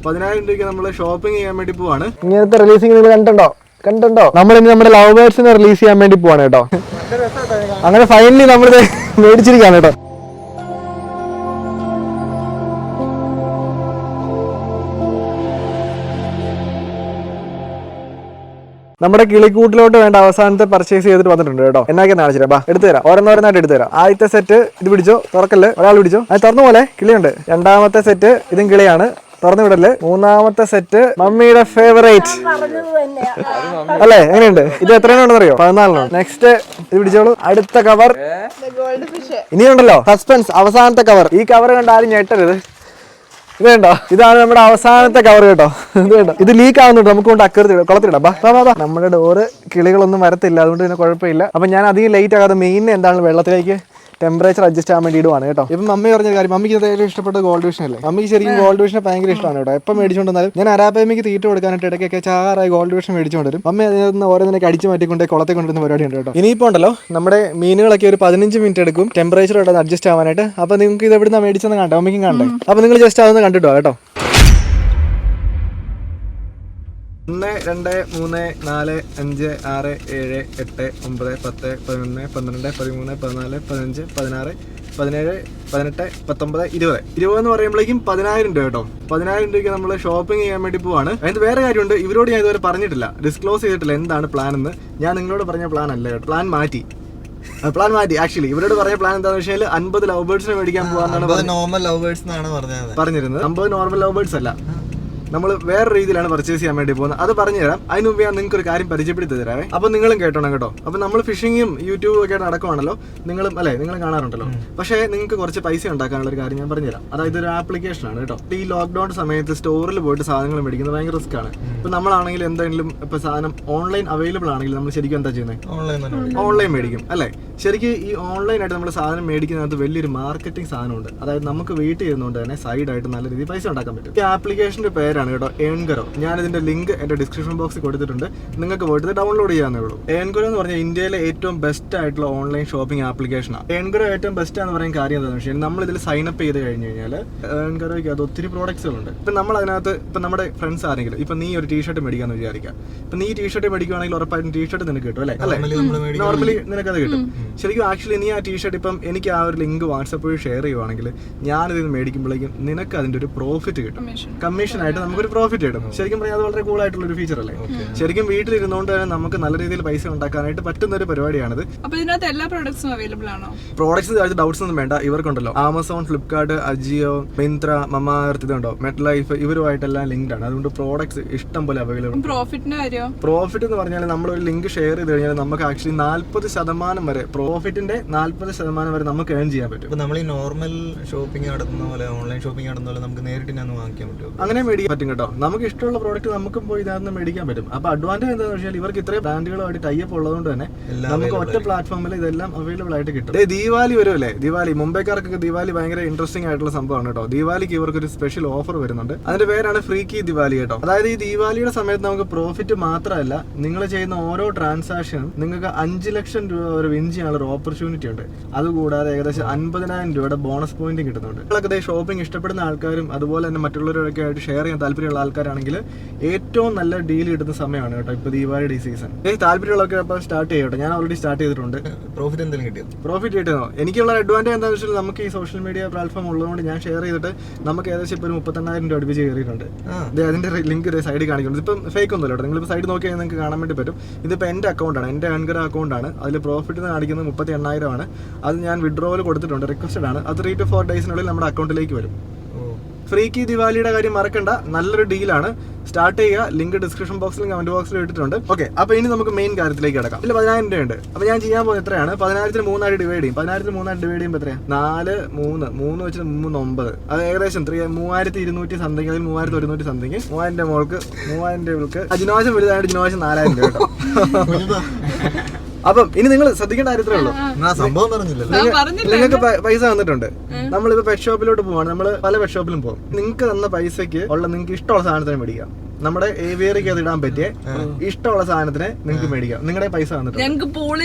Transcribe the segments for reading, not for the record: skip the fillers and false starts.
10,000 രൂപയ്ക്ക് നമ്മൾ ഷോപ്പിംഗ് ചെയ്യാൻ വേണ്ടി പോവാണ്. ഇങ്ങനത്തെ റിലീസിംഗ് നിങ്ങൾ കണ്ടിട്ടുണ്ടോ? നമ്മളിനി നമ്മുടെ ലവ് ബേർഡ്സിനെ റിലീസ് ചെയ്യാൻ വേണ്ടി പോവാണ് കേട്ടോ. അങ്ങനെ ഫൈനലി നമ്മളിത് മേടിച്ചിരിക്കുകയാണ് കേട്ടോ. നമ്മുടെ കിളിക്കൂട്ടിലോട്ട് വേണ്ട അവസാനത്തെ പർച്ചേസ് ചെയ്തിട്ട് വന്നിട്ടുണ്ട് കേട്ടോ. എന്നൊക്കെ കാണിച്ചിട്ട് ബാ എടുത്തു തരാം. ഓരോന്നോരോന്നായിട്ട് എടുത്തു തരാം. ആദ്യത്തെ സെറ്റ് ഇത് പിടിച്ചോ, തുറക്കല്ലേ, ഒരാൾ പിടിച്ചോ. അത് തുറന്നു പോലെ കിളിയുണ്ട്. രണ്ടാമത്തെ സെറ്റ് ഇതും കിളിയാണ്, തുറന്നു വിടല്ലേ. മൂന്നാമത്തെ സെറ്റ് മമ്മിയുടെ ഫേവറേറ്റ് അല്ലേ? എങ്ങനെയുണ്ട്? ഇത് എത്രയാണെന്ന് അറിയോ? 14. നെക്സ്റ്റ് ഇത് പിടിച്ചോളൂ. അടുത്ത കവർ ഇനിയുണ്ടല്ലോ, സസ്പെൻസ്. അവസാനത്തെ കവർ. ഈ കവർ കണ്ട് ആരും ഞെട്ടരുത്. ഇത് കണ്ടോ, ഇതാണ് നമ്മുടെ അവസാനത്തെ കവർ കേട്ടോ. ഇത് കണ്ടോ, ഇത് ലീക്ക് ആവുന്നുണ്ട്. നമുക്ക് കൊണ്ട് അക്കരത്തി കുളത്തിലിടാം. ബാ. നമ്മുടെ ഡോറ് കിളികളൊന്നും വരത്തില്ല, അതുകൊണ്ട് പിന്നെ കുഴപ്പമില്ല. അപ്പൊ ഞാൻ അധികം ലേറ്റ് ആകാതെ മെയിൻ എന്താണ് വെള്ളത്തിലേക്ക് ടെമ്പറേച്ചർ അഡ്ജസ്റ്റ് ആവാൻ വേണ്ടി ഇടുവാണ് കേട്ടോ. ഇപ്പം മമ്മി പറഞ്ഞ കാര്യം, മമ്മിക്ക് ഏറ്റവും ഇഷ്ടപ്പെട്ട ഗോൾഡ് വിഷൻ അല്ലേ? മമ്മിക്ക് ശരിക്കും ഗോൾഡ് വിഷനെ ഭയങ്കര ഇഷ്ടമാണ് കേട്ടോ. എപ്പം മേടിച്ചുകൊണ്ടാലും ഞാൻ അരാപ്പയമ്മയ്ക്ക് തീറ്റ കൊടുക്കാനായിട്ട് ഇടയ്ക്കൊക്കെ ചാറായി ഗോൾഡ് വിഷൻ മേടിച്ചുകൊണ്ടുവരും. മമ്മി അതിന് ഓരോന്നിനൊക്കെ അടിച്ചു മാറ്റിക്കൊണ്ട് കുളത്തെ കൊണ്ടുവരുന്ന പരിപാടി ഉണ്ട് കേട്ടോ. ഇനിയിപ്പോൾ ഉണ്ടല്ലോ, നമ്മുടെ മീനുകളൊക്കെ ഒരു 15 മിനിറ്റ് എടുക്കും ടെമ്പറേച്ചർ അഡ്ജസ്റ്റ് ആവാനായിട്ട്. അപ്പൊ നിങ്ങൾക്ക് ഇത് എവിടുന്ന മേടിച്ചെന്ന് കണ്ടോ? മമ്മിക്കും കണ്ടേ? അപ്പൊ നിങ്ങൾ ജസ്റ്റ് അതൊന്ന് കണ്ടിട്ടോ കേട്ടോ. 1, 2, 3, 4, 5, 6, 7, 8, 9, 10, 11, 12, 13, 14, 15, 16, 17, 18, 19, 20. 20 എന്ന് പറയുമ്പോഴേക്കും 10,000 രൂപ കേട്ടോ. 10,000 രൂപയ്ക്ക് നമ്മൾ ഷോപ്പിംഗ് ചെയ്യാൻ വേണ്ടി പോവാണ്. അതിന് വേറെ കാര്യമുണ്ട്, ഇവരോട് ഞാൻ ഇതുവരെ പറഞ്ഞിട്ടില്ല, ഡിസ്ക്ലോസ് ചെയ്തിട്ടില്ല എന്താണ് പ്ലാൻ എന്ന്. ഞാൻ നിങ്ങളോട് പറഞ്ഞ പ്ലാൻ അല്ല കേട്ടോ. പ്ലാൻ മാറ്റി. ആക്ച്വലി ഇവരോട് പറഞ്ഞ പ്ലാൻ എന്താണെന്ന് വെച്ചാൽ 50 ലവ് ബേർഡ്സിനെ മേടിക്കാൻ പോകാന്നാണ് പറഞ്ഞിരുന്നത്. 50 നോർമൽ ലവ് ബേർഡ്സ് അല്ല, നമ്മൾ വേറെ രീതിയിലാണ് പർച്ചേസ് ചെയ്യാൻ വേണ്ടി പോകുന്നത്. അത് പറഞ്ഞുതരാം. അതിന് മുമ്പ് ഞാൻ നിങ്ങൾക്ക് ഒരു കാര്യം പരിചയപ്പെടുത്തി തരാവേ. അപ്പൊ നിങ്ങളും കേട്ടോണം കേട്ടോ. അപ്പൊ നമ്മൾ ഫിഷിങ്ങും യൂട്യൂബും ഒക്കെ നടക്കുവാണല്ലോ, നിങ്ങളും കാണാറുണ്ടല്ലോ. പക്ഷേ നിങ്ങൾക്ക് കുറച്ച് പൈസ ഉണ്ടാക്കാനുള്ള ഒരു കാര്യം ഞാൻ പറഞ്ഞുതരാം. അതായത് ഒരു ആപ്ലിക്കേഷൻ ആണ് കേട്ടോ. ഈ ലോക്ക്ഡൌൺ സമയത്ത് സ്റ്റോറിൽ പോയിട്ട് സാധനങ്ങൾ മേടിക്കുന്നത് ഭയങ്കര റിസ്ക് ആണ്. ഇപ്പൊ നമ്മളാണെങ്കിൽ എന്തെങ്കിലും ഇപ്പൊ സാധനം ഓൺലൈൻ അവൈലബിൾ ആണെങ്കിൽ നമ്മൾ ശരിക്കും എന്താ ചെയ്യുന്നത്? ഓൺലൈൻ മേടിക്കും അല്ലേ? ശരിക്കും ഈ ഓൺലൈനായിട്ട് നമ്മൾ സാധനം മേടിക്കുന്നതിനകത്ത് വലിയൊരു മാർക്കറ്റിംഗ് സാധനമുണ്ട്. അതായത് നമുക്ക് വീട്ടിൽ ഇരുന്നുകൊണ്ട് തന്നെ സൈഡായിട്ട് നല്ല രീതിയിൽ പൈസ ഉണ്ടാക്കാൻ പറ്റും. ഈ ആപ്ലിക്കേഷന്റെ പേരാണ് കേട്ടോ ഏൺഗറോ. ഞാൻ ഇതിന്റെ ലിങ്ക് എന്റെ ഡിസ്ക്രിപ്ഷൻ ബോക്സിൽ കൊടുത്തിട്ടുണ്ട്. നിങ്ങൾക്ക് പോയിട്ട് ഡൗൺലോഡ് ചെയ്യാവുന്നേ ഉള്ളൂ. ഏൺഗറോ എന്ന് പറഞ്ഞാൽ ഇന്ത്യയിലെ ഏറ്റവും ബെസ്റ്റ് ആയിട്ടുള്ള ഓൺലൈൻ ഷോപ്പിംഗ് ആപ്ലിക്കേഷനാണ്. ഏൺഗറോ ഏറ്റവും ബെസ്റ്റ് എന്ന് പറയാൻ കാര്യം എന്താണെന്ന് വെച്ചാൽ നമ്മൾ ഇതിൽ സൈനപ്പ് ചെയ്ത് കഴിഞ്ഞ് കഴിഞ്ഞാൽ ഏൺഗറോയ്ക്ക് അത് ഒത്തിരി പ്രോഡക്ട്സുകളുണ്ട്. ഇപ്പൊ നമ്മൾ അതിനകത്ത് ഇപ്പൊ നമ്മുടെ ഫ്രണ്ട്സ് ആരെങ്കിലും ഇപ്പൊ നീ ഒരു ടീഷർട്ട് മേടിക്കാന്ന് വിചാരിക്കാം. ഇപ്പൊ നീ ടീഷർട്ട് മേടിക്കുകയാണെങ്കിൽ ഉറപ്പായിട്ടും ടീഷർട്ട് നിനക്ക് കിട്ടും അല്ലേ? നോർമലി നിനക്കത് കിട്ടും. ശരിക്കും ആക്ച്വലി നീ ആ ടീഷർട്ട് ഇപ്പം എനിക്ക് ആ ഒരു ലിങ്ക് വാട്സാപ്പ് വഴി ഷെയർ ചെയ്യുവാണെങ്കിൽ ഞാനിത് മേടിക്കുമ്പോഴേക്കും നിനക്ക് അതിന്റെ ഒരു പ്രോഫിറ്റ് കിട്ടും. കമ്മീഷൻ ആയിട്ട് നമുക്കൊരു പ്രോഫിറ്റ് കിട്ടും. ശരിക്കും പറഞ്ഞാൽ അത് വളരെ കൂൾ ആയിട്ടുള്ള ഒരു ഫീച്ചർ അല്ലേ? ശരിക്കും വീട്ടിലിരുന്നുകൊണ്ട് തന്നെ നമുക്ക് നല്ല രീതിയിൽ പൈസ ഉണ്ടാക്കാനായിട്ട് പറ്റുന്ന ഒരു പരിപാടിയാണിത്. എല്ലാ പ്രോഡക്ട്സും അവൈലബിൾ ആണോ? പ്രോഡക്ട്സ് ഡൗട്ട്സ് ഒന്നും വേണ്ട. ഇവർക്കുണ്ടല്ലോ ആമസോൺ, ഫ്ലിപ്കാർട്ട്, അജിയോ, മിന്ത്ര, മമാർത്ത്, ഇതുണ്ടോ മെറ്റ് ലൈഫ്, ഇവരുമായിട്ടെല്ലാം ലിങ്ക്ഡ് ആണ്. അതുകൊണ്ട് പ്രോഡക്ട്സ് ഇഷ്ടം പോലെ അവൈലബിൾ. പ്രോഫിറ്റ് എന്ന് പറഞ്ഞാൽ നമ്മൾ ഒരു ലിങ്ക് ഷെയർ ചെയ്ത് കഴിഞ്ഞാൽ നമുക്ക് ആക്ച്വലി 40% വരെ പ്രോഫിറ്റിന്റെ 40% വരെ നമുക്ക് ഏൺ ചെയ്യാൻ പറ്റും. നമ്മൾ ഈ നോർമൽ ഷോപ്പിംഗ് നടത്തുന്ന പോലെ ഓൺലൈൻ ഷോപ്പിംഗ് നടത്തുന്ന പോലെ നമുക്ക് നേരിട്ട് വാങ്ങിക്കാൻ പറ്റും. അങ്ങനെ മേടിക്കാൻ പറ്റും കേട്ടോ. നമുക്ക് ഇഷ്ടമുള്ള പ്രോഡക്റ്റ് നമുക്കും പോയി ഇതിനകത്ത് മേടിക്കാൻ പറ്റും. അപ്പൊ അഡ്വാൻറ്റേജ് എന്താണെന്ന് വെച്ചാൽ ഇവർക്ക് ഇത്രയും ബ്രാൻഡുകളുമായിട്ട് ടൈപ്പ് ഉള്ളതുകൊണ്ട് തന്നെ നമുക്ക് ഒറ്റ പ്ലാറ്റ്ഫോമിൽ ഇതെല്ലാം അവൈലബിൾ ആയിട്ട് കിട്ടും. ദീപാവലി വരുമല്ലേ? ദീപാവലി മുംബൈക്കാർക്കൊക്കെ ദീപാവലി ഭയങ്കര ഇൻട്രസ്റ്റിംഗ് ആയിട്ടുള്ള സംഭവമാണ് കേട്ടോ. ദീപാവലിക്ക് ഇവർക്ക് ഒരു സ്പെഷ്യൽ ഓഫർ വരുന്നുണ്ട്. അതിന്റെ പേരാണ് ഫ്രീക്കി ദിവാലി കേട്ടോ. അതായത് ഈ ദീപാവലിയുടെ സമയത്ത് നമുക്ക് പ്രോഫിറ്റ് മാത്രമല്ല, നിങ്ങൾ ചെയ്യുന്ന ഓരോ ട്രാൻസാക്ഷനും നിങ്ങൾക്ക് 5 ലക്ഷം രൂപ വരെ വിൻ ചെയ്യാനുള്ള ഒരു ഓപ്പർച്യൂണിറ്റി ഉണ്ട്. അതുകൂടാതെ ഏകദേശം 50,000 രൂപയുടെ ബോണസ് പോയിന്റ് കിട്ടുന്നുണ്ട്. നിങ്ങളൊക്കെ ഷോപ്പിംഗ് ഇഷ്ടപ്പെടുന്ന ആൾക്കാരും അതുപോലെ തന്നെ മറ്റുള്ളവരൊക്കെ ആയിട്ട് ഷെയർ ചെയ്യാൻ താല്പര്യമുള്ള ആൾക്കാരാണെങ്കിൽ ഏറ്റവും നല്ല ഡീൽ കിട്ടുന്ന സമയമാണ് കേട്ടോ ഇപ്പൊ ദീപാവലി സീസൺ. താല്പര്യമുള്ളവർക്ക് അപ്പോൾ സ്റ്റാർട്ട് ചെയ്യട്ടെ. ഞാൻ ഓൾറെഡി സ്റ്റാർട്ട് ചെയ്തിട്ടുണ്ട്. പ്രോഫിറ്റ് എന്തെങ്കിലും കിട്ടിയോ? പ്രോഫിറ്റ് കിട്ടുന്നോ? എനിക്കുള്ള അഡ്വാൻറ്റേജ് എന്താണെന്ന് വെച്ചാൽ നമുക്ക് ഈ സോഷ്യൽ മീഡിയ പ്ലാറ്റ്ഫോം ഉള്ളതുകൊണ്ട് ഞാൻ ഷെയർ ചെയ്തിട്ട് നമുക്ക് ഏകദേശം ഇപ്പോൾ ഒരു 38,000 രൂപ അടുപ്പിച്ച് കയറിയിട്ടുണ്ട്. അതിന്റെ ലിങ്ക് സൈഡിൽ കാണിക്കുന്നത്. ഇപ്പം ഫേക്ക് ഒന്നുമല്ലോ, നിങ്ങളിപ്പോൾ സൈഡ് നോക്കിയാൽ നിങ്ങൾക്ക് കാണാൻ വേണ്ടി പറ്റും. ഇതിപ്പോൾ എൻ്റെ അക്കൗണ്ടാണ്, എൻ്റെ ഏൺഗറോ അക്കൗണ്ടാണ്. അതിൽ പ്രോഫിറ്റ് കാണിക്കുന്നത് 38,000 ആണ്. അത് ഞാൻ വിഡ്രോവൽ കൊടുത്തിട്ടുണ്ട്, റിക്വസ്റ്റഡ് ആണ്. അത് 3 to 4 ഡേയ്സിനുള്ളിൽ നമ്മുടെ അക്കൗണ്ടിലേക്ക് വരും. ഫ്രീക്കി ദിവാലിയുടെ കാര്യം മറക്കണ്ട, നല്ലൊരു ഡീലാണ്. സ്റ്റാർട്ട് ചെയ്യുക. ലിങ്ക് ഡിസ്ക്രിപ്ഷൻ ബോക്സിലും കമന്റ് ബോക്സിലും ഇട്ടിട്ടുണ്ട്. ഓക്കെ, അപ്പൊ ഇനി നമുക്ക് മെയിൻ കാര്യത്തിലേക്ക് കിടക്കാം. ഇതിൽ 10,000 രൂപയുണ്ട്. അപ്പൊ ഞാൻ ചെയ്യാൻ പോകുന്നത് എത്രയാണ്? 10,000 3 ഡിവൈഡ് ചെയ്യും. 10,000 3 ഡിവൈഡ് ചെയ്യുമ്പോൾ എത്രയാണ്? 4, 3 വെച്ചിട്ട് 3, 9. അത് ഏകദേശം 3,200 സംതിങ്, അതിൽ 3,100 സംതിങ്. 3,000 മോൾക്ക് 3,000 അജിനോശം വലുതായിട്ട് ജിനോശം 4,000 രൂപ കേട്ടോ. അപ്പം ഇനി നിങ്ങൾ ശ്രദ്ധിക്കേണ്ട കാര്യത്രേ ഉള്ളൂ. നിങ്ങൾക്ക് പൈസ തന്നിട്ടുണ്ട്. നമ്മളിപ്പോ പെറ്റ് ഷോപ്പിലോട്ട് പോവാണ്. നമ്മൾ പല പെറ്റ് ഷോപ്പിലും പോകും. നിങ്ങൾക്ക് തന്ന പൈസക്ക് ഉള്ള നിങ്ങൾക്ക് ഇഷ്ടമുള്ള സാധനത്തിന് മേടിക്കാം. നമ്മുടെ ഏവിയറിക്ക് അത് ഇടാൻ പറ്റിയ ഇഷ്ടമുള്ള സാധനത്തിന് നിങ്ങൾക്ക് മേടിക്കാം. നിങ്ങളുടെ പൈസ വന്നിട്ട്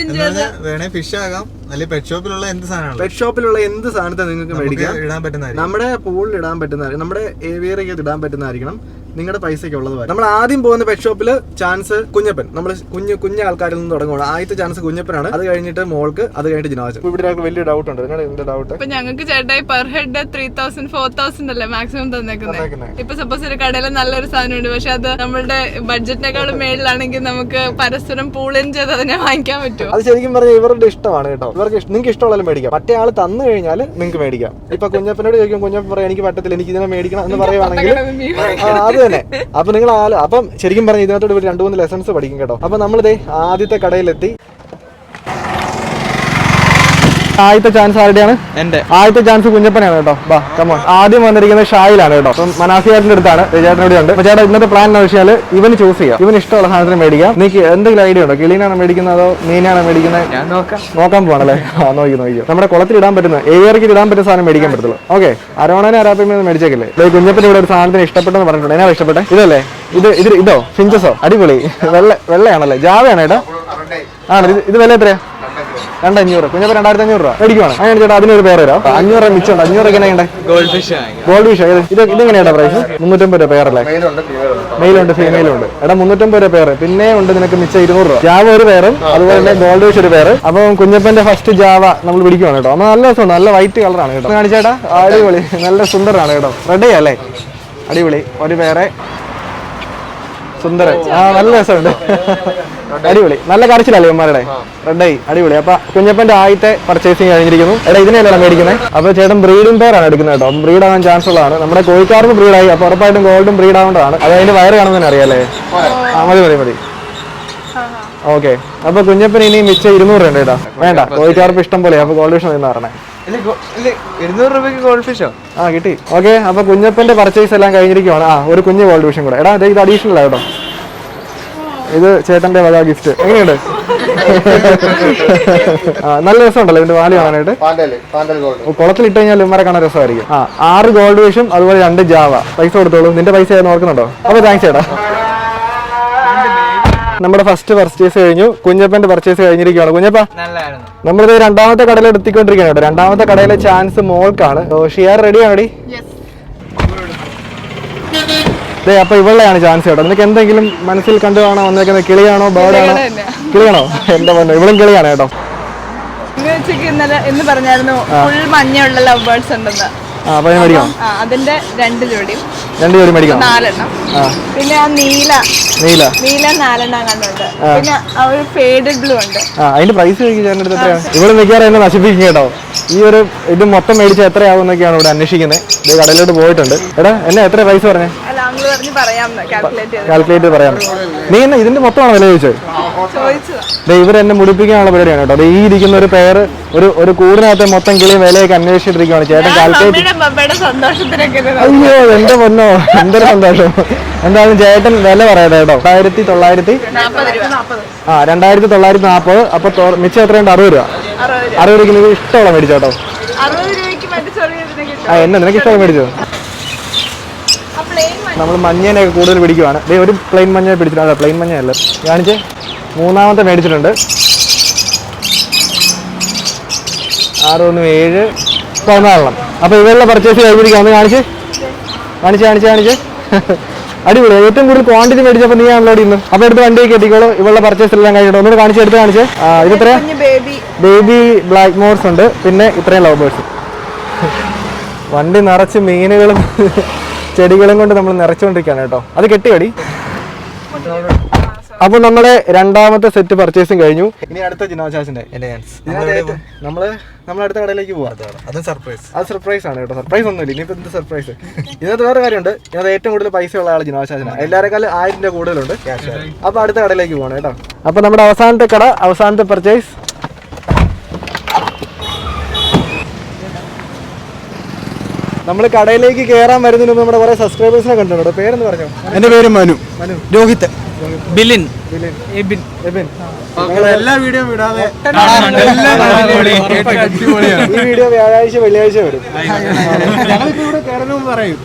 വേണേ ഫിഷ് ആകാം, അല്ലെങ്കിൽ പെറ്റ് ഷോപ്പിലുള്ള എന്ത് സാധനമാണ്, പെറ്റ് ഷോപ്പിലുള്ള എന്ത് സാധനത്തെ നിങ്ങൾക്ക് മേടിക്കാം. ഇടാൻ പറ്റുന്ന നമ്മുടെ പൂളിൽ ഇടാൻ പറ്റുന്ന, നമ്മുടെ ഏവിയറിക്ക് ഇടാൻ പറ്റുന്നതായിരിക്കണം. നിങ്ങളുടെ പൈസയ്ക്ക് ഉള്ളത്. നമ്മൾ ആദ്യം പോകുന്ന പെറ്റ് ഷോപ്പിൽ ചാൻസ് കുഞ്ഞപ്പൻ, നമ്മൾ കുഞ്ഞു ആൾക്കാരിൽ നിന്ന് തുടങ്ങുകയാണ്. ആദ്യത്തെ ചാൻസ് കുഞ്ഞപ്പനാണ്, അത് കഴിഞ്ഞിട്ട് മോൾക്ക്, അത് കഴിഞ്ഞിട്ട് ജിനാജ്. ഇവിടെ വലിയ ഡൗട്ട് ഉണ്ട്. എന്താ ഡൗട്ട്? ഇപ്പൊ ഞങ്ങൾക്ക് ചേട്ടായി പെർ ഹെഡ് 3000 4000 അല്ലേ മാക്സിമം തന്നേക്കുന്നത്. ഇപ്പൊ സപ്പോസ് ഒരു കടയിൽ നല്ലൊരു സാധനം ഉണ്ട്, പക്ഷെ അത് നമ്മളുടെ ബഡ്ജറ്റിനേക്കാളും മേളിലാണെങ്കിൽ നമുക്ക് പരസ്പരം പൂളിൻ ചെയ്ത് അതിനെ വാങ്ങിക്കാൻ പറ്റുമോ? അത് ശരിക്കും പറഞ്ഞാൽ ഇവരുടെ ഇഷ്ടമാണ് കേട്ടോ. ഇവർക്ക് നിങ്ങൾക്ക് ഇഷ്ടമുള്ള മേടിക്കാം. മറ്റേ ആൾ തന്നു കഴിഞ്ഞാൽ നിങ്ങൾക്ക് മേടിക്കാം. ഇപ്പൊ കുഞ്ഞപ്പനോട് ചോദിക്കും, കുഞ്ഞപ്പൻ പറയാം എനിക്ക് പറ്റത്തില്ല, എനിക്ക് ഇതിനെ മേടിക്കണം എന്ന് പറയുവാണെങ്കിൽ അത് തന്നെ. അപ്പൊ നിങ്ങൾ അപ്പം ശരിക്കും പറഞ്ഞ ഇതിനകത്തോട് 2-3 ലെസൺസ് പഠിക്കും കേട്ടോ. അപ്പൊ നമ്മളിതേ ആദ്യത്തെ കടയിലെത്തി. ആദ്യത്തെ ചാൻസ് ആരുടെയാണ്? എന്റെ ആദ്യത്തെ ചാൻസ് കുഞ്ഞപ്പനാണ് കേട്ടോ. ബാ കമോൺ. ആദ്യം വന്നിരിക്കുന്നത് ഷായിലാണ് കേട്ടോ. അപ്പം മനാസിയാറിന്റെ അടുത്താണ്, ചേട്ടനോട് ഉണ്ട്. അപ്പൊ ചേട്ടാ ഇന്നത്തെ പ്ലാൻ എന്ന് വെച്ചാൽ ഇവന് ചൂസ് ചെയ്യാം, ഇവന് ഇഷ്ടമുള്ള സാധനത്തിന് മേടിക്കാം. നിങ്ങൾക്ക് എന്തെങ്കിലും ഐഡിയ ഉണ്ടോ? കിളീനാണോ മേടിക്കുന്നത് അതോ മീനാണോ മേടിക്കുന്നത്? ഞാൻ നോക്കാൻ പോവാണല്ലേ? നോക്കിയോ. നമ്മുടെ കുളത്തിൽ ഇടാൻ പറ്റുന്ന, ഏവിയറിക്ക് ഇടാൻ പറ്റുന്ന സാധനം മേടിക്കാൻ പറ്റത്തുള്ളൂ. ഓക്കെ, അരോണനെ അരാപ്പിൽ മേടിച്ചേക്കല്ലേ. കുഞ്ഞപ്പന് ഇവിടെ ഒരു സാധനത്തിന് ഇഷ്ടപ്പെട്ടെന്ന് പറഞ്ഞിട്ടുണ്ട്. എന്നാ ഇഷ്ടപ്പെട്ടെ? ഇതല്ലേ? ഇതോ ഫിഞ്ചസോ? അടിപൊളി. വെള്ളയാണല്ലേ? ജാവയാണോ ഏട്ടാ? ആണ്. ഇത് വില എത്രയാ? 2500. കുഞ്ഞപ്പ 2500 രൂപ മേടിക്കുവാണ്. അങ്ങനെ ചേട്ടാ അതിനൊരു പേര് തരാം. 500 രൂപ മിച്ചുണ്ട്. 500 എങ്ങനെയുണ്ട്? Gold fish. ഇതെങ്ങനെയാ പ്രൈസ്? 350 രൂപ പേരല്ലേ? മെയിലുണ്ട് ഫീമെയിലും ഉണ്ട്. എടാ 350 രൂപ പേര്. പിന്നെ ഉണ്ട് നിനക്ക് മിച്ചം 200 രൂപ. ജാവ ഒരു പേരും അതുപോലെ തന്നെ ഗോൾഡ് ഫിഷ് ഒരു പേര്. അപ്പൊ കുഞ്ഞപ്പന്റെ ഫസ്റ്റ് ജാവ നമ്മൾ പിടിക്കുവാണ് കേട്ടോ. അപ്പൊ നല്ല രസമുണ്ട്, നല്ല വൈറ്റ് കളറാണ് കേട്ടോ. കാണിച്ചേട്ടാ അടിപൊളി, നല്ല സുന്ദരാണ് കേട്ടോ. റെഡി അല്ലേ? അടിപൊളി. ഒരു പേരെ സുന്ദരൻ. നല്ല രസമുണ്ട്, അടിപൊളി. നല്ല കരച്ചിലല്ലേ ഇവന്മാരുടെ? റെഡായി, അടിപൊളി. അപ്പൊ കുഞ്ഞപ്പന്റെ ആദ്യത്തെ പർച്ചേസിങ് കഴിഞ്ഞിരിക്കുന്നു. എടാ ഇതിനെല്ലാം മേടിക്കുന്നത്. അപ്പൊ ചേട്ടൻ ബ്രീഡിംഗ് പെയറാണ് എടുക്കുന്നത് കേട്ടോ. ബ്രീഡ് ആവാൻ ചാൻസ് ഉള്ളതാണ്. നമ്മുടെ കോഴിക്കാർക്ക് ബ്രീഡായി, അപ്പൊ ഉറപ്പായിട്ടും ഗോൾഡും ബ്രീഡ് ആവേണ്ടതാണ്. അത് അതിന്റെ വയറ് കാണുന്നതിന് അറിയാലേ? മതി. ഓക്കെ, അപ്പൊ കുഞ്ഞപ്പൻ ഇനി മിച്ചം 200 ഉണ്ട് കേട്ടോ. വേണ്ട, കോഴിക്കാർക്ക് ഇഷ്ടം പോലെ. അപ്പൊ ഗോൾഡ് ഫിഷ് എന്ന് പറഞ്ഞേ 200 രൂപയ്ക്ക് ഗോൾഡ് ഫിഷോ? കിട്ടി. ഓക്കെ, അപ്പൊ കുഞ്ഞപ്പന്റെ പർച്ചേസ് എല്ലാം കഴിഞ്ഞിരിക്കുവാണ്. ഒരു കുഞ്ഞ് ഗോൾഡ് ഫിഷും കൂടെ. എടാ ഇത് അഡീഷണൽ ആണ് കേട്ടോ. ഇത് ചേട്ടന്റെ വക ഗിഫ്റ്റ്. എങ്ങനെയുണ്ട്? നല്ല രസമുണ്ടല്ലോ ഇതിന്റെ വാല് കാണാനായിട്ട്. കുളത്തിൽ ഇട്ട് കഴിഞ്ഞാൽ ഇവന്മാരെ കാണാൻ രസമായിരിക്കും. 6 ഗോൾഡ് ഫിഷും അതുപോലെ 2 ജാവ. പൈസ കൊടുത്തോളൂ. നിന്റെ പൈസ ഓർക്കുന്നുണ്ടോ? അപ്പൊ താങ്ക്സ് ചേട്ടാ. നമ്മുടെ ഫസ്റ്റ് പർച്ചേസ് കഴിഞ്ഞു. കുഞ്ഞപ്പന്റെ പർച്ചേസ് കഴിഞ്ഞിരിക്കുകയാണ്. കുഞ്ഞപ്പ, നമ്മളിത് രണ്ടാമത്തെ കടയിൽ എത്തിക്കൊണ്ടിരിക്കുകയാണ് കേട്ടോ. രണ്ടാമത്തെ കടയിലെ ചാൻസ് മോൾക്കാണ്. ഷിയാർ റെഡിയാണോടി? അപ്പൊ ഇവളെയാണ് ചാൻസ് കേട്ടോ. നിനക്ക് എന്തെങ്കിലും മനസ്സിൽ കണ്ടുകാണോ വന്നേക്കുന്നത്? കിളിയാണോ ബേർഡാണോ? കിളിയാണോ? എന്റെ പൊന്നോ, ഇവളും കിളിയാണ് കേട്ടോ. ഇന്ന് പറഞ്ഞായിരുന്നു ഫുൾ മഞ്ഞയുള്ള ലവ് ബേർഡ്സ് ഉണ്ടെന്ന്. അതിന്റെ 2 ജോഡി മേടിക്കാം. 4 പിന്നെ ആ നീല 4 കണ്ടുണ്ട്. പിന്നെ ആ ഒരു ഫേഡഡ് ബ്ലൂ ഉണ്ട്. അതിന്റെ പ്രൈസ് ഇവിടെ നിൽക്കാറ് എന്നെ നശിപ്പിക്കും കേട്ടോ. ഈ ഒരു ഇത് മൊത്തം മേടിച്ചാൽ എത്രയാവും എന്നൊക്കെയാണ് ഇവിടെ അന്വേഷിക്കുന്നത്. ഇത് കടയിലോട്ട് പോയിട്ടുണ്ട്. എടാ എന്നെ എത്ര പ്രൈസ് പറഞ്ഞേ? കാൽക്കുലേറ്റ് പറയാം. നീ എന്നെ ഇതിന്റെ മൊത്തമാണോ വില ചോദിച്ചത്? ഇവരെന്നെ മുടിപ്പിക്കാനുള്ള പരിപാടിയാണ് കേട്ടോ. ഈ ഇരിക്കുന്ന ഒരു പേര് ഒരു കൂടിനകത്തെ മൊത്തം കിളിയും വിലയൊക്കെ അന്വേഷിച്ചിട്ടിരിക്കുകയാണ് ചേട്ടൻ. കാൽക്കുലേറ്റ്. അയ്യോ എന്റെ പൊന്നോ, എന്തൊരു സന്തോഷം. എന്തായാലും ചേട്ടൻ വില പറയട്ടെ കേട്ടോ. 2940. 2940. അപ്പൊ മിച്ചം എത്രയുണ്ട്? 60 രൂപ. 60 രൂപയ്ക്ക് നിങ്ങൾക്ക് ഇഷ്ടമുള്ള മേടിച്ചോ കേട്ടോ. എന്നെ നിനക്ക് ഇഷ്ടമുള്ള മേടിച്ചോ. നമ്മൾ മഞ്ഞേനെയൊക്കെ കൂടുതൽ പിടിക്കുവാണ്. ഒരു പ്ലെയിൻ മഞ്ഞ പിടിച്ചിട്ടുണ്ട്. പ്ലെയിൻ മഞ്ഞയല്ല കാണിച്ച്. 3ാമത്തെ മേടിച്ചിട്ടുണ്ട്. 6 1 7 14. അപ്പൊ ഇവരുടെ പർച്ചേസ് കഴിഞ്ഞിരിക്കാം. ഒന്ന് കാണിച്ച്. അടിപൊളി. ഏറ്റവും കൂടുതൽ ക്വാണ്ടിറ്റി മേടിച്ചപ്പോൾ നീ ആണല്ലോ ഇന്ന്. അപ്പൊ എടുത്ത് വണ്ടിയൊക്കെ എത്തിക്കോളൂ. ഇവളുടെ പർച്ചേസ് എല്ലാം കഴിഞ്ഞിട്ട് ഒന്നുകൂടെ കാണിച്ച്. ഇതെത്രയാ? ബേബി ബ്ലാക്ക് മോർസ് ഉണ്ട്. പിന്നെ ഇത്രയും ലവ് ബേർഡ്സ്. വണ്ടി നിറച്ച് മീനുകളും ചെടികളും കൊണ്ട് നമ്മൾ നിറച്ചുകൊണ്ടിരിക്കുകയാണ് കേട്ടോ. അത് കെട്ടിയടി. അപ്പൊ നമ്മളെ രണ്ടാമത്തെ സെറ്റ് പർച്ചേസും കഴിഞ്ഞു. ഇനി അടുത്ത ജിനോചാസിന്റെ നമ്മൾ അടുത്ത കടയിലേക്ക് പോവാം. അത് സർപ്രൈസ് ആണ് കേട്ടോ. സർപ്രൈസ് ഒന്നുമില്ല. ഇനിയിപ്പോ എന്ത് സർപ്രൈസ്? ഇതിനകത്ത് വേറെ കാര്യമുണ്ട്. ഇതിനകത്ത് ഏറ്റവും കൂടുതൽ പൈസ ഉള്ള ആൾ ജിനോചാസിനാണ്. എല്ലാവരെക്കാളും 1000 രൂപ കൂടുതലുണ്ട്. അപ്പൊ അടുത്ത കടയിലേക്ക് പോകണം കേട്ടോ. അപ്പൊ നമ്മുടെ അവസാനത്തെ കട, അവസാനത്തെ പർച്ചേസ്. നമ്മൾ കടയിലേക്ക് കയറാൻ വരുന്നതിന് മുമ്പ് നമ്മുടെ കുറെ സബ്സ്ക്രൈബേഴ്സിനെ കണ്ടിട്ടുണ്ട്. പേരെന്ന് പറഞ്ഞോ? എന്റെ പേര് മനു. രോഹിത്. ബിലിൻ. എല്ലാ വീഡിയോ വിടാതെ ഈ വീഡിയോ വ്യാഴാഴ്ച വെള്ളിയാഴ്ച വരും. ഞങ്ങളിപ്പോ ഇവിടെ കയറണമെന്ന് പറയും.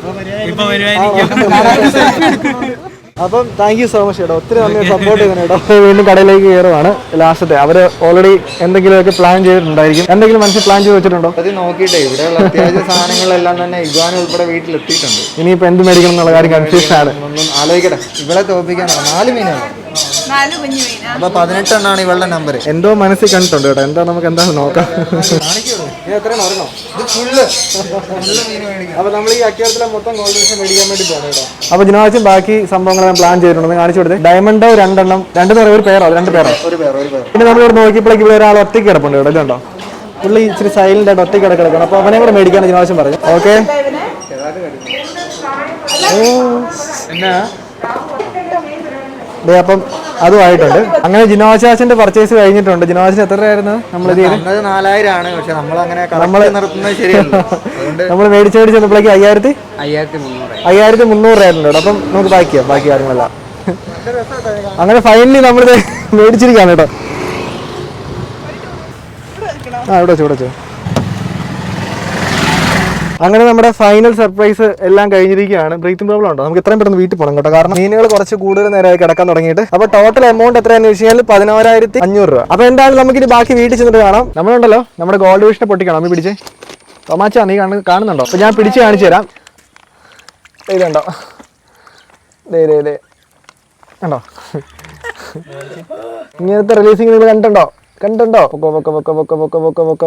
അപ്പം താങ്ക് യു സോ മച്ച് കേട്ടോ, ഒത്തിരി നന്ദി സപ്പോർട്ട് ചെയ്യുന്നത് കേട്ടോ. വീണ്ടും കടയിലേക്ക് കയറുവാണ്. ലാസ്റ്റത്തെ അവർ ഓൾറെഡി എന്തെങ്കിലുമൊക്കെ പ്ലാൻ ചെയ്തിട്ടുണ്ടായിരിക്കും. എന്തെങ്കിലും മനസ്സിൽ പ്ലാൻ ചെയ്ത് വെച്ചിട്ടുണ്ടോ? അത് നോക്കിയിട്ടേ ഇവിടെയുള്ള അത്യാവശ്യ സാധനങ്ങളെല്ലാം തന്നെ ഇഗ്വാൻ ഉൾപ്പെടെ വീട്ടിലെത്തിയിട്ടുണ്ട്. ഇനിയിപ്പോൾ എന്ത് മേടിക്കണം എന്നുള്ള കാര്യം കൺഫ്യൂഷൻ ആണ്. ഒന്നും ആലോചിക്കട്ടെ. ഇവിടെ തോപ്പിക്കാനാണ് 4 മീനാണ്. 4 കുഞ്ഞു മീനാ. അപ്പൊ 18 എണ്ണാണ് ഇവളുടെ നമ്പർ. എന്തോ മനസ്സിൽ കണ്ടിട്ടുണ്ട് കേട്ടോ. എന്താ നമുക്ക് എന്താണെന്ന് നോക്കാം. അപ്പൊ നമ്മൾ ഈ അക്വേറിയത്തിലെ മൊത്തം ഗോൾഡ് ഫിഷ് മേടിക്കാൻ വേണ്ടി പോകണം കേട്ടോ. അപ്പൊ ജിനാച്ചും ബാക്കി സംഭവങ്ങളെല്ലാം പ്ലാൻ ചെയ്തിട്ടുണ്ട്. കാണിച്ചു കൊടുത്തേ. ഡയമണ്ട് 2 എണ്ണം, 2 പേരോ 2 പേരോ? ഒരു പേർ. പിന്നെ നമ്മളിവിടെ നോക്കിയപ്പോഴേക്ക് ഇവിടെ ഒരാൾ ഒറ്റയ്ക്ക് കിടപ്പുണ്ട് കേട്ടോ. ഇതുണ്ടോ, പുള്ളി ഇച്ചിരി സൈലന്റ് ആയിട്ട് ഒറ്റയ്ക്ക് കിടക്കണം. അപ്പൊ അവനെ കൂടെ മേടിക്കാണ് ജിനാവശ്യം പറഞ്ഞു. ഓക്കെ, അപ്പം അതുമായിട്ടുണ്ട്. അങ്ങനെ ജിനോശാസിന്റെ പർച്ചേസ് കഴിഞ്ഞിട്ടുണ്ട്. ജിനോശാസിന് എത്ര രൂപയായിരുന്നു നമ്മൾ 4000 ആണ്. പക്ഷെ നമ്മളങ്ങനെ നിർത്തുന്നത് ശരിയല്ല. നമ്മൾ മേടിച്ച് വന്നപ്പോഴേക്ക് 5300 ആയിട്ടുണ്ട്. അപ്പം നമുക്ക് ബാക്കി കാര്യങ്ങളെല്ലാം അങ്ങനെ ഫൈനലി നമ്മളിത് മേടിച്ചിരിക്കുകയാണ് കേട്ടോ. ഇവിടെ വെച്ചോ. അങ്ങനെ നമ്മുടെ ഫൈനൽ സർപ്രൈസ് എല്ലാം കഴിഞ്ഞിരിക്കുകയാണ്. ബ്രീത്തിങ് പ്രോബ്ലം ഉണ്ടോ? നമുക്ക് എത്രയും പെട്ടെന്ന് വീട്ടിൽ പോകണം കേട്ടോ. കാരണം മീനുകൾ കുറച്ച് കൂടുതൽ നേരമായി കിടക്കാൻ തുടങ്ങിയിട്ട്. അപ്പോൾ ടോട്ടൽ എമൗണ്ട് എത്രയാണെന്ന് വെച്ച് കഴിഞ്ഞാൽ 11500 രൂപ. അപ്പോൾ എന്തായാലും നമുക്കിനി ബാക്കി വീട്ടിൽ ചെന്നിട്ട് കാണാം. നമ്മളുണ്ടല്ലോ നമ്മുടെ ഗോൾഡ് ഫിഷിനെ പൊട്ടിക്കണം. അമ്മ പിടിച്ചേ. തോമാച്ചാ നീ കാണുന്നുണ്ടോ? അപ്പോൾ ഞാൻ പിടിച്ച് കാണിച്ചു തരാം. ഇതുണ്ടോ? കണ്ടോ? ഇങ്ങനത്തെ റിലീസിങ് നിങ്ങൾ കണ്ടുണ്ടോ?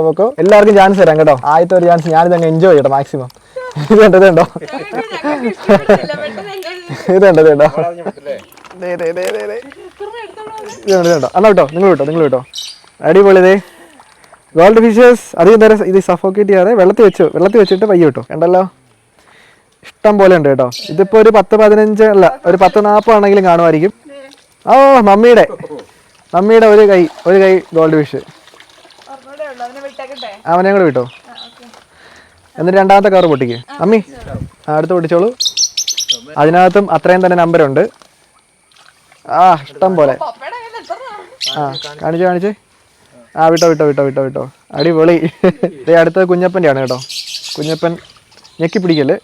പൊക്കോ. എല്ലാവർക്കും ചാൻസ് തരാം കേട്ടോ. ആദ്യത്തെ ഒരു ചാൻസ് ഞാനിത് അങ്ങ് എൻജോയ് ചെയ്യട്ടോ മാക്സിമം. ഇതുണ്ടോ എന്നാ കേട്ടോ. നിങ്ങൾ കേട്ടോ. അടിപൊളിതേ ഗോൾഡ് ഫിഷസ്. അധികം നേരം ഇത് സഫോക്കേറ്റ് ചെയ്യാതെ വെള്ളത്തിൽ വെച്ചിട്ട് പയ്യ കിട്ടും. കണ്ടല്ലോ, ഇഷ്ടം പോലെ ഉണ്ട് കേട്ടോ. ഇതിപ്പോ ഒരു 10-15 അല്ല, ഒരു 10-40 ആണെങ്കിലും കാണുമായിരിക്കും. ഓ, മമ്മിയുടെ ഒരു കൈ ഗോൾഡ് ഫിഷ്. അവനെ കൂടെ വിട്ടോ. എന്നിട്ട് രണ്ടാമത്തെ കവർ പൊട്ടിക്ക് അമ്മി. അടുത്ത് പൊട്ടിച്ചോളൂ. അതിനകത്തും അത്രയും തന്നെ നമ്പറുണ്ട്. ഇഷ്ടം പോലെ. കാണിച്ചേ. വിട്ടോ. അടിപൊളി. അടുത്തത് കുഞ്ഞപ്പൻ്റെ ആണ് കേട്ടോ. കുഞ്ഞപ്പൻ ഞെക്കി പിടിക്കല്ലേ.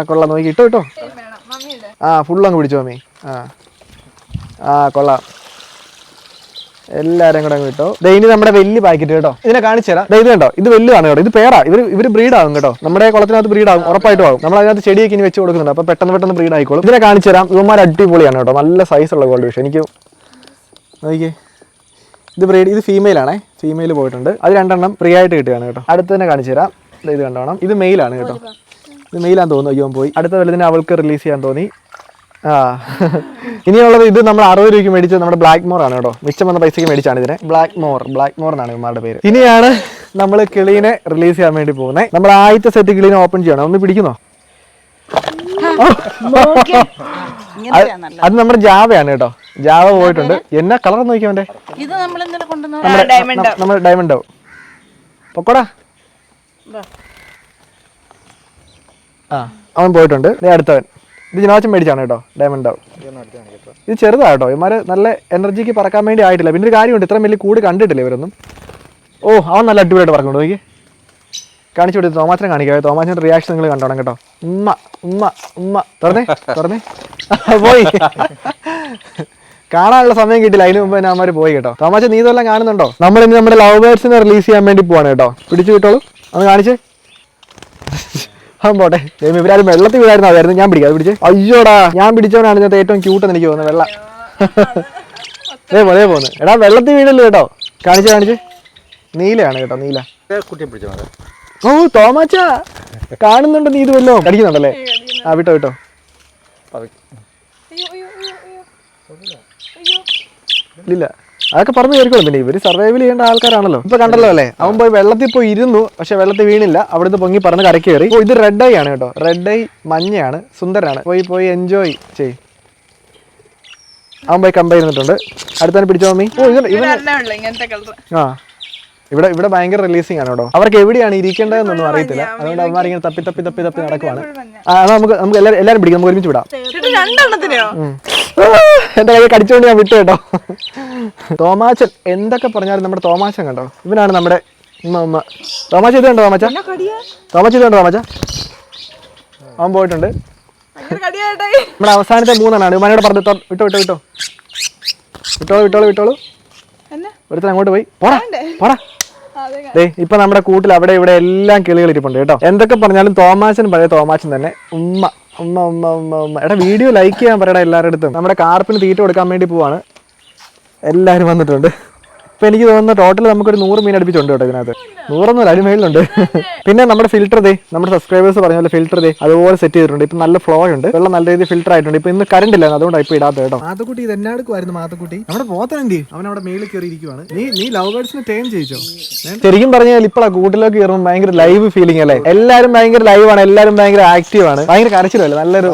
കൊള്ളാം. നോക്കി ഇട്ടോ. ഫുള്ളങ്ങ് പിടിച്ചോ മമ്മി. കൊള്ളാം. എല്ലാരും കൂടെ അങ്ങ് കിട്ടോ. ഇനി നമ്മുടെ വലിയ പാക്കറ്റ് കേട്ടോ. ഇതിനെ കാണിച്ചു തരാം. ഇത് കണ്ടോ, ഇത് വലുതാണ് കേട്ടോ. ഇത് പേരാ. ഇവര് ബ്രീഡാകും കേട്ടോ. നമ്മുടെ കുളത്തിനകത്ത് ബ്രീഡാകും, ഉറപ്പായിട്ടും ആകും. നമ്മൾ അതിനകത്ത് ചെടിയൊക്കെ ഇനി വെച്ച് കൊടുക്കുന്നുണ്ട്. അപ്പൊ പെട്ടെന്ന് ബ്രീഡ് ആയിക്കോളും. ഇതിനെ കാണിച്ചു തരാം. ഇവന്മാർ അടിപൊളിയാണ് കേട്ടോ. നല്ല സൈസുള്ള ഗോൾഡ് ഫിഷ്. എനിക്ക് നോക്കിയേ, ഇത് ഫീമെയിൽ ആണേ. ഫീമെയിൽ പോയിട്ടുണ്ട്. അത് 2 എണ്ണം ഫ്രീ ആയിട്ട് കിട്ടുകയാണ് കേട്ടോ. അടുത്ത് തന്നെ കാണിച്ചു തരാം. ഇത് കണ്ടോണം. ഇത് മെയിലാണ് കേട്ടോ. ഇത് മെയിലാന്ന് തോന്നുന്നു. അയ്യോ പോയി. അടുത്ത വലുതിനെ അവൾക്ക് റിലീസ് ചെയ്യാൻ തോന്നി. ഇനിയുള്ളത് ഇത് നമ്മൾ 60 രൂപയ്ക്ക് മേടിച്ചത് നമ്മുടെ ബ്ലാക്ക് മോർ ആണ് കേട്ടോ. മിച്ചം വന്ന പൈസയ്ക്ക് മേടിച്ചാണ് ഇതിനെ. ബ്ലാക്ക് മോർ എന്നാണ് ഇവന്മാരുടെ പേര്. ഇനിയാണ് നമ്മൾ കിളീനെ റിലീസ് ചെയ്യാൻ വേണ്ടി പോകുന്നത്. നമ്മൾ ആദ്യത്തെ സെറ്റ് കിളീനെ ഓപ്പൺ ചെയ്യണം. ഒന്ന് പിടിക്കുന്നോ? അത് നമ്മുടെ ജാവയാണ് കേട്ടോ. ജാവ പോയിട്ടുണ്ട്. എന്നാ കളർ നോക്കിയാ അവന്റെ? നമ്മൾ ഡയമണ്ട് പൊക്കോടാ. അവൻ പോയിട്ടുണ്ട്. അടുത്തവൻ ഇത് ജിനാച്ചും മേടിച്ചാണ് കേട്ടോ. ഡയമണ്ട് ആവും. ഇത് ചെറുതാണ് കേട്ടോ. ഇവന്മാര് നല്ല എനർജിക്ക് പറക്കാൻ വേണ്ടി ആയിട്ടില്ല. പിന്നെ ഒരു കാര്യമുണ്ട്, ഇത്രയും വലിയ കൂട് കണ്ടിട്ടില്ല ഇവരൊന്നും. അവൻ നല്ല അടിപൊളിയായിട്ട് പറക്കുന്നുണ്ട്. നോക്കി കാണിച്ചു കൊടുത്ത് തോമാച്ചനെ കാണിക്കാം. തോമാച്ചൻ്റെ റിയാക്ഷൻ നിങ്ങൾ കണ്ടോണം കേട്ടോ. ഉമ്മ തുറന്നേ പോയി. കാണാനുള്ള സമയം കിട്ടില്ല. അതിന് മുമ്പ് തന്നെ അവന്മാർ പോയി കേട്ടോ. തോമാച്ച നീ ഇതെല്ലാം കാണുന്നുണ്ടോ? നമ്മൾ ഇനി നമ്മുടെ ലവ് ബേർഡ്സിനെ റിലീസ് ചെയ്യാൻ വേണ്ടി പോവാണ് കേട്ടോ. പിടിച്ചു കിട്ടോളൂ. ഒന്ന് കാണിച്ചേ. പോട്ടെ. ഇവരാരും വെള്ളത്തിൽ വീഴായിരുന്നു. അതായിരുന്നു ഞാൻ പിടിക്കാം. അത് പിടിച്ചേ. അയ്യോടാ, ഞാൻ പിടിച്ചവനാണ് ഇതിനകത്ത് ഏറ്റവും ക്യൂട്ടെന്ന് എനിക്ക് തോന്നുന്നത്. വെള്ളം അതേ പോന്ന്. എടാ വെള്ളത്തിൽ വീഴല്ലോ കേട്ടോ. കാണിച്ചേ. നീലയാണ് കേട്ടോ. നീല. തോമാച്ച കാണുന്നുണ്ട്. നീ ഇത് വല്ലോ കടിക്കുന്നുണ്ടല്ലേ? വിട്ടോ. ഇല്ല, അതൊക്കെ പറഞ്ഞു കയറിക്കോളും. പിന്നെ ഇവര് സർവൈവൽ ചെയ്യേണ്ട ആൾക്കാരാണല്ലോ. ഇപ്പൊ കണ്ടല്ലോ അല്ലേ, അവൻ പോയി വെള്ളത്തിൽ പോയി ഇരുന്നു. പക്ഷെ വെള്ളത്തിൽ വീണില്ല. അവിടുന്ന് പൊങ്ങി പറഞ്ഞ് കരക്ക് കയറി. ഇത് റെഡ് ഐ ആണ് കേട്ടോ. റെഡ് ഐ മഞ്ഞയാണ്, സുന്ദരനാണ്. പോയി എൻജോയ് ചെയ്. അവൻ പോയി കമ്പ ഇരുന്നിട്ടുണ്ട്. അടുത്തന്നെ പിടിച്ചോ മമ്മി. ഇവിടെ ഭയങ്കര റിലീസിംഗ് ആണ് കേട്ടോ. അവർക്ക് എവിടെയാണ് ഇരിക്കേണ്ടതെന്നൊന്നും അറിയത്തില്ല. അതുകൊണ്ട് അവന്മാർ ഇങ്ങനെ തപ്പി നടക്കുവാണ്. നമുക്ക് എല്ലാരും പിടിക്കാം. നമുക്ക് ഒരുമിച്ച് വിടാം. എന്റെ കൈ കടിച്ചോണ്ട് ഞാൻ വിട്ടു കേട്ടോ. തോമാച്ചൻ എന്തൊക്കെ പറഞ്ഞാലും നമ്മുടെ തോമാച്ചൻ കണ്ടോ. ഇവനാണ് നമ്മുടെ ഉമ്മ. തോമാച്ച ഇത് കണ്ടോ? തോമാച്ച ഇത് കണ്ടോ? തോമാച്ച അവൻ പോയിട്ടുണ്ട്. നമ്മുടെ അവസാനത്തെ 3 ഉമാനോട് പറഞ്ഞു വിട്ടോളൂ ഒരുത്തൻ അങ്ങോട്ട് പോയി പോടാ ഇപ്പൊ നമ്മുടെ കൂട്ടിൽ അവിടെ ഇവിടെ എല്ലാം കിളികൾ ഇരിപ്പുണ്ട് കേട്ടോ. എന്തൊക്കെ പറഞ്ഞാലും തോമാച്ചൻ പഴയ തോമാച്ചൻ തന്നെ. ഉമ്മ ഉമ്മ ഉമ്മ ഉമ്മ ഉമ്മ എടാ വീഡിയോ ലൈക്ക് ചെയ്യാൻ പറയടാ എല്ലാവരുടെ അടുത്തും. നമ്മുടെ കാർപ്പിന് തീറ്റ കൊടുക്കാൻ വേണ്ടി പോവാണ്. എല്ലാവരും വന്നിട്ടുണ്ട്. ഇപ്പൊ എനിക്ക് തോന്നുന്നു ടോട്ടൽ നമുക്കൊരു 100 മീൻ അടുപ്പിച്ചുണ്ട് കേട്ടോ ഇതിനകത്ത്. 100 അടിമേലുണ്ട്. പിന്നെ നമ്മുടെ ഫിൽറ്റർ നമ്മുടെ സബ്സ്ക്രൈബേഴ്സ് പറഞ്ഞ പോലെ ഫിൽറ്റർ അതുപോലെ സെറ്റ് ചെയ്തിട്ടുണ്ട്. ഇപ്പൊ നല്ല ഫ്ലോ ഉണ്ട്, വെള്ളം നല്ല രീതിയിൽ ഫിൽറ്റർ ആയിട്ടുണ്ട്. ഇപ്പൊ ഇന്ന് കറണ്ട് ഇല്ല, അതുകൊണ്ടാണ് ഇപ്പൊ ഇടാത്ത കേട്ടോ. മാത്തക്കുട്ടി ഇത് എന്നാ എടുക്കുമായിരുന്നു മാത്തക്കുട്ടി? നമ്മുടെ പോത്തനെന്തി അവൻ അവിടെ മേളിൽ കയറി ഇരിക്കുവാണ്. നീ ലവ് ബേർഡ്സിന് ടേം ചെയ്യിച്ചോ? ശരിക്കും പറഞ്ഞാൽ ഇപ്പോഴാ കൂട്ടിലേക്ക് കയറുമ്പോൾ ഭയങ്കര ലൈവ് ഫീലിംഗ് അല്ലേ. എല്ലാരും ഭയങ്കര ലൈവ് ആണ്, എല്ലാരും ഭയങ്കര ആക്റ്റീവ് ആണ്, ഭയങ്കര കരച്ചിലല്ലേ, നല്ലൊരു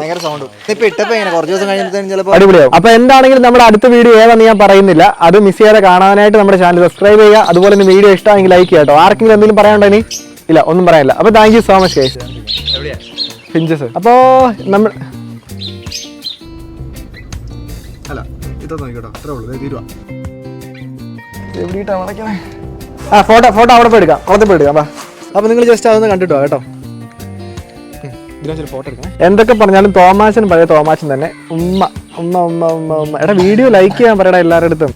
അടിപൊളിയാവും. അപ്പൊ എന്താണെങ്കിലും നമ്മുടെ അടുത്ത വീഡിയോ ഏതാണെന്ന് ഞാൻ പറയുന്നില്ല. അത് മിസ് ചെയ്യാതെ കാണാനായിട്ട് നമ്മുടെ ചാനൽ സബ്സ്ക്രൈബ് ചെയ്യുക. അതുപോലെ തന്നെ വീഡിയോ ഇഷ്ടമാണെങ്കിൽ ലൈക്ക് ചെയ്യാം കേട്ടോ. ആർക്കെങ്കിലും എന്തെങ്കിലും പറയാനുണ്ടോ? ഇനി ഇല്ല, ഒന്നും പറയാനില്ല. അപ്പൊ thank you so much guys. Finches അപ്പോ നമ്മൾ അല്ല ഇതാ നോക്കിട്ടോ, അത്രേ ഉള്ളൂ. തീരുവാ ഫോട്ടോ അവിടെ പോയി എടുക്കാം, അവിടെ പോയി എടുക്കാം. അപ്പൊ നിങ്ങൾ ജസ്റ്റ് അതൊന്ന് കണ്ടിട്ടോ കേട്ടോ. ഫോട്ടോ എടുക്കാം. എന്തൊക്കെ പറഞ്ഞാലും തോമാച്ചൻ പഴയ തോമാച്ചൻ തന്നെ. ഉമ്മ ഉമ്മ ഉമ്മ ഉമ്മ ഉമ്മ എടാ വീഡിയോ ലൈക്ക് ചെയ്യാൻ പറയടാ എല്ലാവരുടെ അടുത്തും.